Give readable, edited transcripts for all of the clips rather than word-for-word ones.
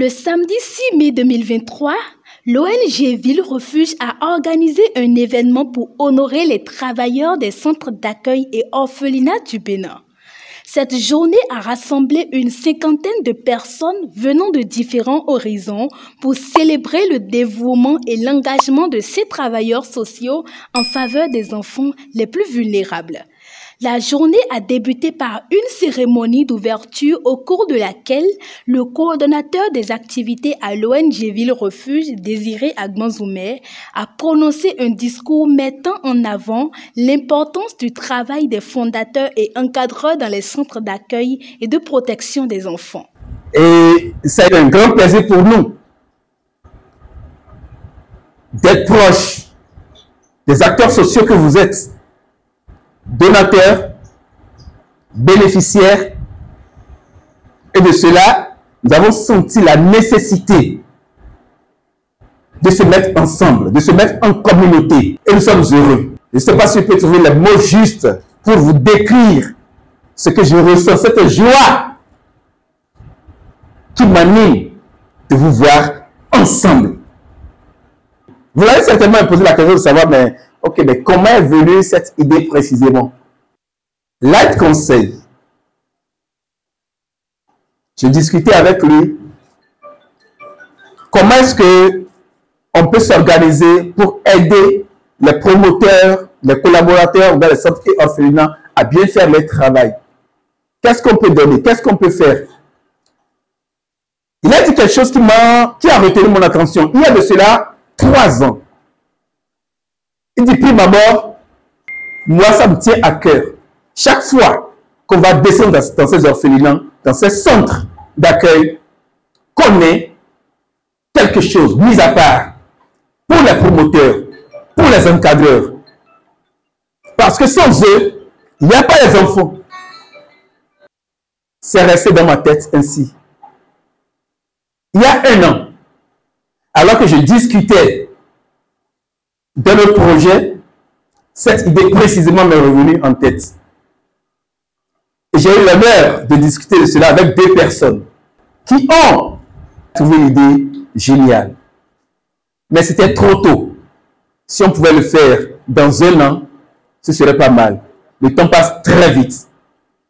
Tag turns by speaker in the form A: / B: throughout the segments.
A: Le samedi 6 mai 2023, l'ONG Ville Refuge a organisé un événement pour honorer les travailleurs des centres d'accueil et orphelinats du Bénin. Cette journée a rassemblé une cinquantaine de personnes venant de différents horizons pour célébrer le dévouement et l'engagement de ces travailleurs sociaux en faveur des enfants les plus vulnérables. La journée a débuté par une cérémonie d'ouverture au cours de laquelle le coordonnateur des activités à l'ONG Ville Refuge, Désiré Agbanzoumé, a prononcé un discours mettant en avant l'importance du travail des fondateurs et encadreurs dans les centres d'accueil et de protection des enfants.
B: Et c'est un grand plaisir pour nous d'être proches des acteurs sociaux que vous êtes, donateurs, bénéficiaires, et de cela, nous avons senti la nécessité de se mettre ensemble, de se mettre en communauté, et nous sommes heureux. Je ne sais pas si je peux trouver les mots justes pour vous décrire ce que je ressens, cette joie qui m'anime de vous voir ensemble. Vous allez certainement poser la question de savoir, mais comment est venue cette idée précisément? L'aide conseil. Je discutais avec lui. Comment est-ce que on peut s'organiser pour aider les promoteurs, les collaborateurs dans les centres et orphelinats à bien faire leur travail? Qu'est-ce qu'on peut donner? Qu'est-ce qu'on peut faire? Il a dit quelque chose qui a retenu mon attention. Il y a de cela 3 ans. Il dit, prime abord, moi ça me tient à cœur. Chaque fois qu'on va descendre dans ces orphelinats, dans ces centres d'accueil, qu'on ait quelque chose mis à part pour les promoteurs, pour les encadreurs. Parce que sans eux, il n'y a pas les enfants. C'est resté dans ma tête ainsi. Il y a 1 an, alors que je discutais de notre projet, cette idée précisément m'est revenue en tête. Et j'ai eu l'honneur de discuter de cela avec 2 personnes qui ont trouvé l'idée géniale. Mais c'était trop tôt. Si on pouvait le faire dans 1 an, ce serait pas mal. Le temps passe très vite.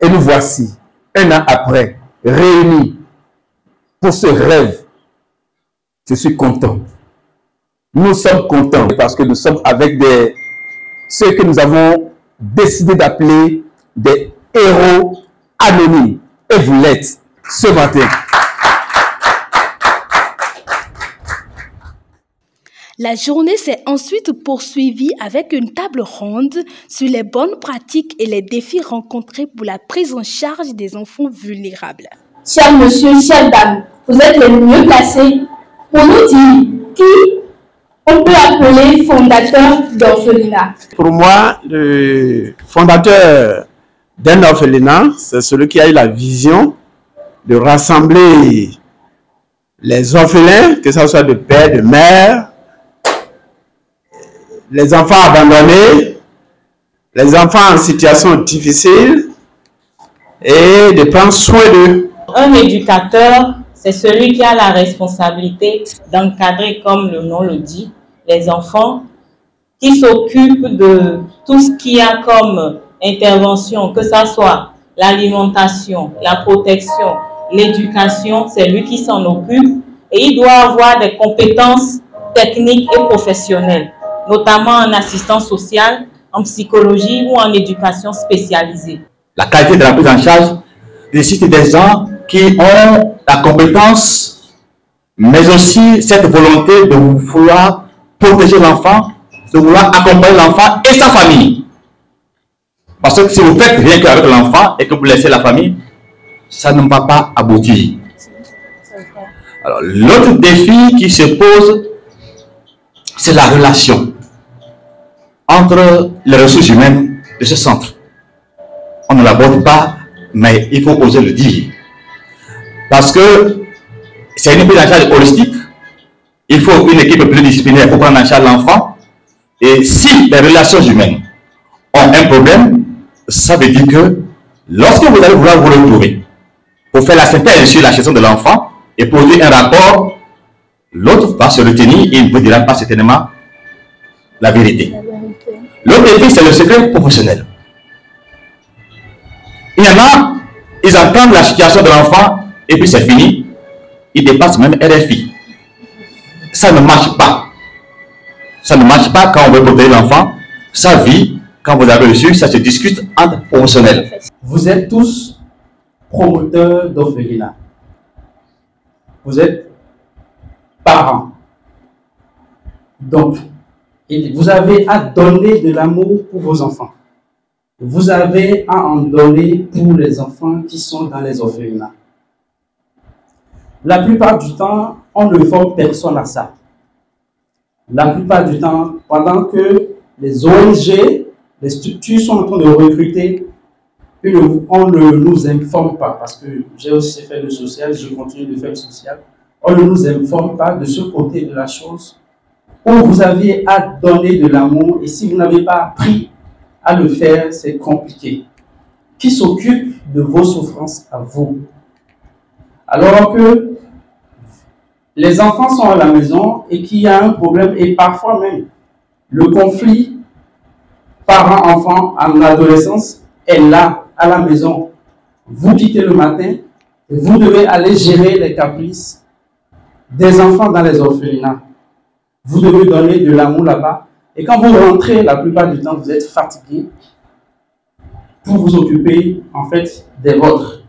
B: Et nous voici, 1 an après, réunis pour ce rêve. Je suis content. Nous sommes contents parce que nous sommes avec ceux que nous avons décidé d'appeler des héros anonymes. Et vous l'êtes ce matin.
A: La journée s'est ensuite poursuivie avec une table ronde sur les bonnes pratiques et les défis rencontrés pour la prise en charge des enfants vulnérables.
C: Cher monsieur, chère dame, vous êtes les mieux placés pour nous dire qui on peut appeler fondateur d'orphelinat.
D: Pour moi, le fondateur d'un orphelinat, c'est celui qui a eu la vision de rassembler les orphelins, que ce soit de père, de mère, les enfants abandonnés, les enfants en situation difficile, et de prendre soin d'eux.
E: Un éducateur, c'est celui qui a la responsabilité d'encadrer, comme le nom le dit, les enfants, qui s'occupent de tout ce qu'il y a comme intervention, que ce soit l'alimentation, la protection, l'éducation, c'est lui qui s'en occupe et il doit avoir des compétences techniques et professionnelles, notamment en assistance sociale, en psychologie ou en éducation spécialisée.
F: La qualité de la prise en charge nécessite des gens qui ont la compétence, mais aussi cette volonté de vouloir protéger l'enfant, de vouloir accompagner l'enfant et sa famille. Parce que si vous faites rien qu'avec l'enfant et que vous laissez la famille, ça ne va pas aboutir. Alors, l'autre défi qui se pose, c'est la relation entre les ressources humaines de ce centre. On ne l'aborde pas, mais il faut oser le dire. Parce que c'est une prise en charge holistique. Il faut une équipe pluridisciplinaire pour prendre en charge l'enfant. Et si les relations humaines ont un problème, ça veut dire que lorsque vous allez vouloir vous retrouver pour faire la synthèse sur la gestion de l'enfant, et produire un rapport, l'autre va se retenir et ne vous dira pas certainement la vérité. L'autre défi, c'est le secret professionnel. Il y en a, ils entendent la situation de l'enfant et puis c'est fini. Ils dépassent même RFI. Ça ne marche pas. Ça ne marche pas quand on veut protéger l'enfant. Sa vie, quand vous avez reçu, ça se discute entre professionnels.
B: Vous êtes tous promoteurs d'orphelinat. Vous êtes parents. Donc, vous avez à donner de l'amour pour vos enfants. Vous avez à en donner pour les enfants qui sont dans les orphelinats. La plupart du temps, on ne forme personne à ça. La plupart du temps, pendant que les ONG, les structures sont en train de recruter, on ne nous informe pas, parce que j'ai aussi fait le social, je continue de faire le social. On ne nous informe pas de ce côté de la chose où vous aviez à donner de l'amour et si vous n'avez pas appris à le faire, c'est compliqué. Qui s'occupe de vos souffrances à vous? Alors que les enfants sont à la maison et qu'il y a un problème et parfois même le conflit parent-enfant en adolescence est là, à la maison. Vous quittez le matin et vous devez aller gérer les caprices des enfants dans les orphelinats. Vous devez donner de l'amour là-bas. Et quand vous rentrez, la plupart du temps, vous êtes fatigué pour vous occuper, en fait, des vôtres.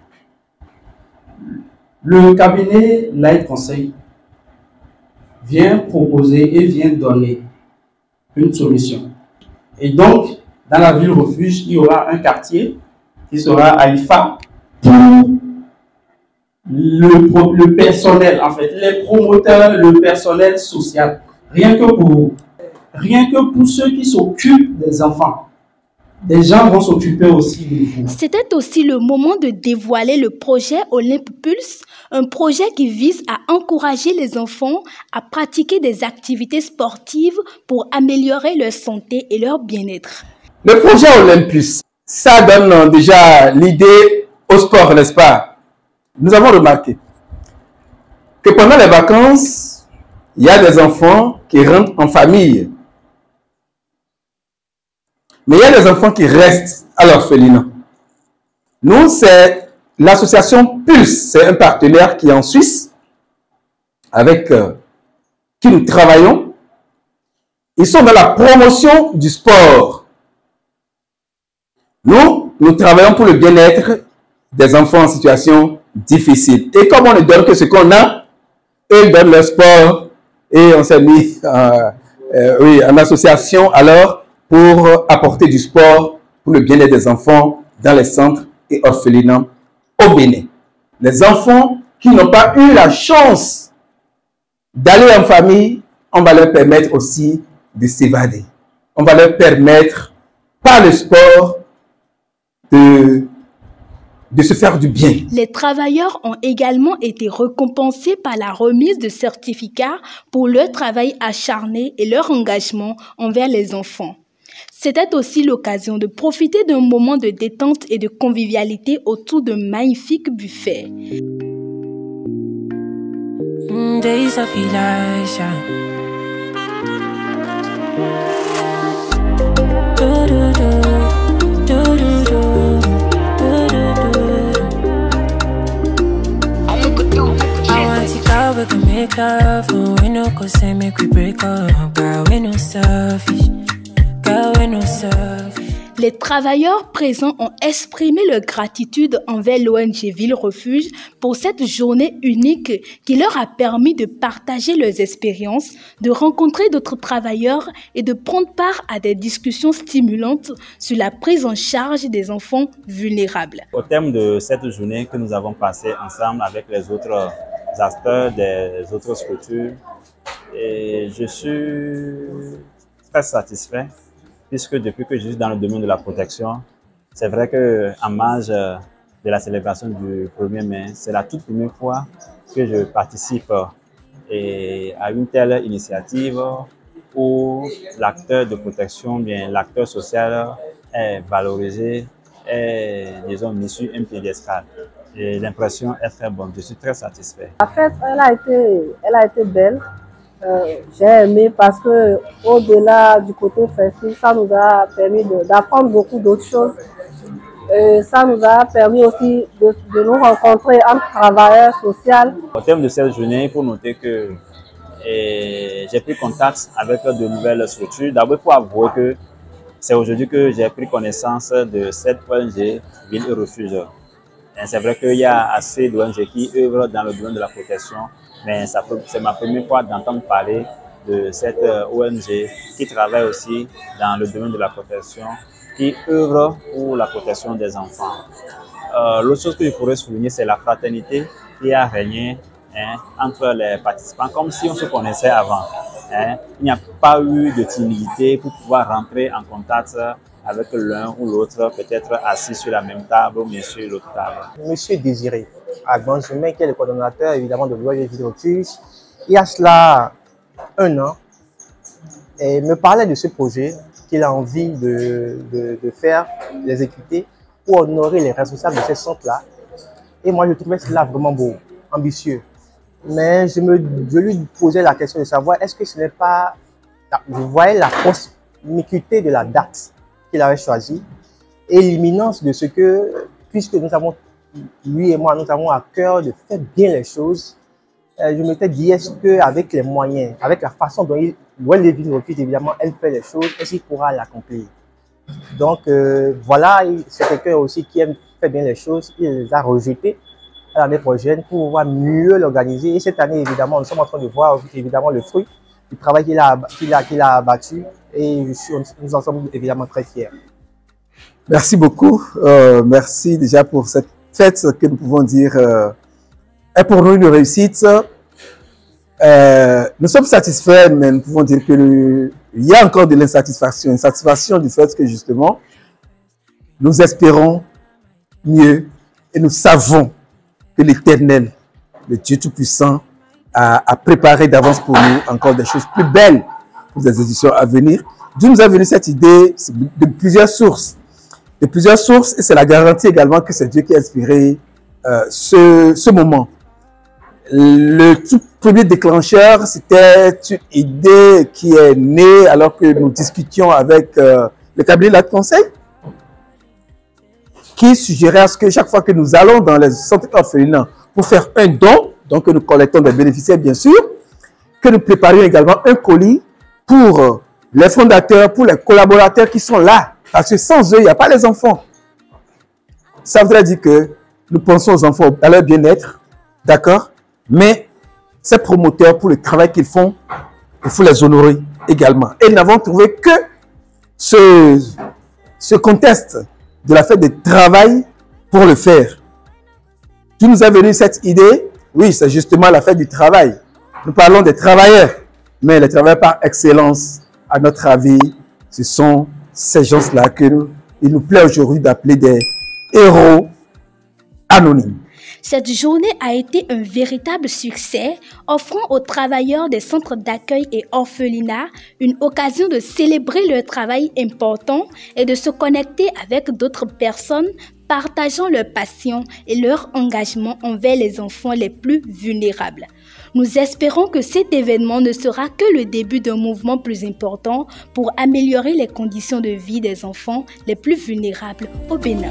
B: Le cabinet Light Conseil vient proposer et vient donner une solution. Et donc, dans la ville refuge, il y aura un quartier qui sera à IFA pour le personnel, en fait, les promoteurs, le personnel social. Rien que pour ceux qui s'occupent des enfants. Des gens vont s'occuper aussi de vous.
A: C'était aussi le moment de dévoiler le projet Olympe Pulse, un projet qui vise à encourager les enfants à pratiquer des activités sportives pour améliorer leur santé et leur bien-être.
B: Le projet Olympus, ça donne déjà l'idée au sport, n'est-ce pas? Nous avons remarqué que pendant les vacances, il y a des enfants qui rentrent en famille. Mais il y a des enfants qui restent à l'orphelinat. Nous, c'est l'association Pulse, c'est un partenaire qui est en Suisse, avec qui nous travaillons. Ils sont dans la promotion du sport. Nous travaillons pour le bien-être des enfants en situation difficile. Et comme on ne donne que ce qu'on a, eux ils donnent leur sport et on s'est mis en association alors pour apporter du sport pour le bien-être des enfants dans les centres et orphelinats au Bénin. Les enfants qui n'ont pas eu la chance d'aller en famille, on va leur permettre aussi de s'évader. On va leur permettre, par le sport, de se faire du bien.
A: Les travailleurs ont également été récompensés par la remise de certificats pour leur travail acharné et leur engagement envers les enfants. C'était aussi l'occasion de profiter d'un moment de détente et de convivialité autour d'un magnifique buffet.
G: We can make love, but we no go say make we break up. Girl, we no selfish. Girl, we no selfish.
A: Les travailleurs présents ont exprimé leur gratitude envers l'ONG Ville Refuge pour cette journée unique qui leur a permis de partager leurs expériences, de rencontrer d'autres travailleurs et de prendre part à des discussions stimulantes sur la prise en charge des enfants vulnérables.
H: Au terme de cette journée que nous avons passée ensemble avec les autres acteurs des autres structures, et je suis très satisfait puisque depuis que je suis dans le domaine de la protection, c'est vrai qu'en marge de la célébration du 1er mai, c'est la toute première fois que je participe à une telle initiative où l'acteur de protection, bien l'acteur social est valorisé et, disons, mis sur un piédestal. et l'impression est très bonne. Je suis très satisfait.
I: La fête, elle a été belle. J'ai aimé parce que au-delà du côté festif, ça nous a permis d'apprendre beaucoup d'autres choses. Ça nous a permis aussi de nous rencontrer entre travailleurs sociaux.
H: Au terme de cette journée, il faut noter que j'ai pris contact avec de nouvelles structures. D'abord, il faut avouer que c'est aujourd'hui que j'ai pris connaissance de cette ONG Ville et Refuge. C'est vrai qu'il y a assez d'ONG qui œuvrent dans le domaine de la protection, mais c'est ma première fois d'entendre parler de cette ONG qui travaille aussi dans le domaine de la protection, qui œuvre pour la protection des enfants. L'autre chose que je pourrais souligner, c'est la fraternité qui a régné entre les participants, comme si on se connaissait avant. Il n'y a pas eu de timidité pour pouvoir rentrer en contact avec l'un ou l'autre, peut-être assis sur la même table ou bien sur l'autre table.
J: Monsieur Désiré Agbanjumé, qui est le coordonnateur évidemment de l'ONG Ville et Refuge, il y a cela 1 an, et me parlait de ce projet qu'il a envie de faire, d'exécuter pour honorer les responsables de ces centres-là. Et moi, je trouvais cela vraiment beau, ambitieux. Mais je lui posais la question de savoir est-ce que ce n'est pas... Je voyais la proximité de la date qu'il avait choisie et l'imminence de ce que, puisque lui et moi, nous avons à cœur de faire bien les choses, je m'étais dit, est-ce qu'avec les moyens, avec la façon dont l'ONG Ville et Refuge, évidemment, elle fait les choses, est-ce qu'il pourra l'accomplir? Donc voilà, c'est quelqu'un aussi qui aime faire bien les choses, il les a rejetés à l'année prochaine pour pouvoir mieux l'organiser. Et cette année, évidemment, nous sommes en train de voir évidemment le fruit du travail qu'il a abattu et nous en sommes évidemment très fiers.
B: Merci beaucoup. Merci déjà pour cette fête que nous pouvons dire est pour nous une réussite. Nous sommes satisfaits, mais nous pouvons dire qu'il y a encore de l'insatisfaction. Une satisfaction du fait que justement, nous espérons mieux et nous savons que l'Éternel, le Dieu Tout-Puissant, a préparé d'avance pour nous encore des choses plus belles pour des éditions à venir. D'où nous a venu cette idée de plusieurs sources. De plusieurs sources, et c'est la garantie également que c'est Dieu qui a inspiré ce moment. Le tout premier déclencheur, c'était une idée qui est née alors que nous discutions avec le cabinet de conseil, qui suggérait à ce que chaque fois que nous allons dans les centres orphelinats pour faire un don, donc que nous collectons des bénéficiaires bien sûr, que nous préparions également un colis pour les fondateurs, pour les collaborateurs qui sont là. Parce que sans eux, il n'y a pas les enfants. Ça voudrait dire que nous pensons aux enfants, à leur bien-être, d'accord? Mais ces promoteurs, pour le travail qu'ils font, il faut les honorer également. Et nous n'avons trouvé que ce contexte de la fête de travail pour le faire. Qui nous a venu cette idée? Oui, c'est justement la fête du travail. Nous parlons des travailleurs, mais les travailleurs par excellence, à notre avis, ce sont ces gens-là qu'il nous plaît aujourd'hui d'appeler des héros anonymes.
A: Cette journée a été un véritable succès, offrant aux travailleurs des centres d'accueil et orphelinats une occasion de célébrer leur travail important et de se connecter avec d'autres personnes partageant leur passion et leur engagement envers les enfants les plus vulnérables. Nous espérons que cet événement ne sera que le début d'un mouvement plus important pour améliorer les conditions de vie des enfants les plus vulnérables au Bénin.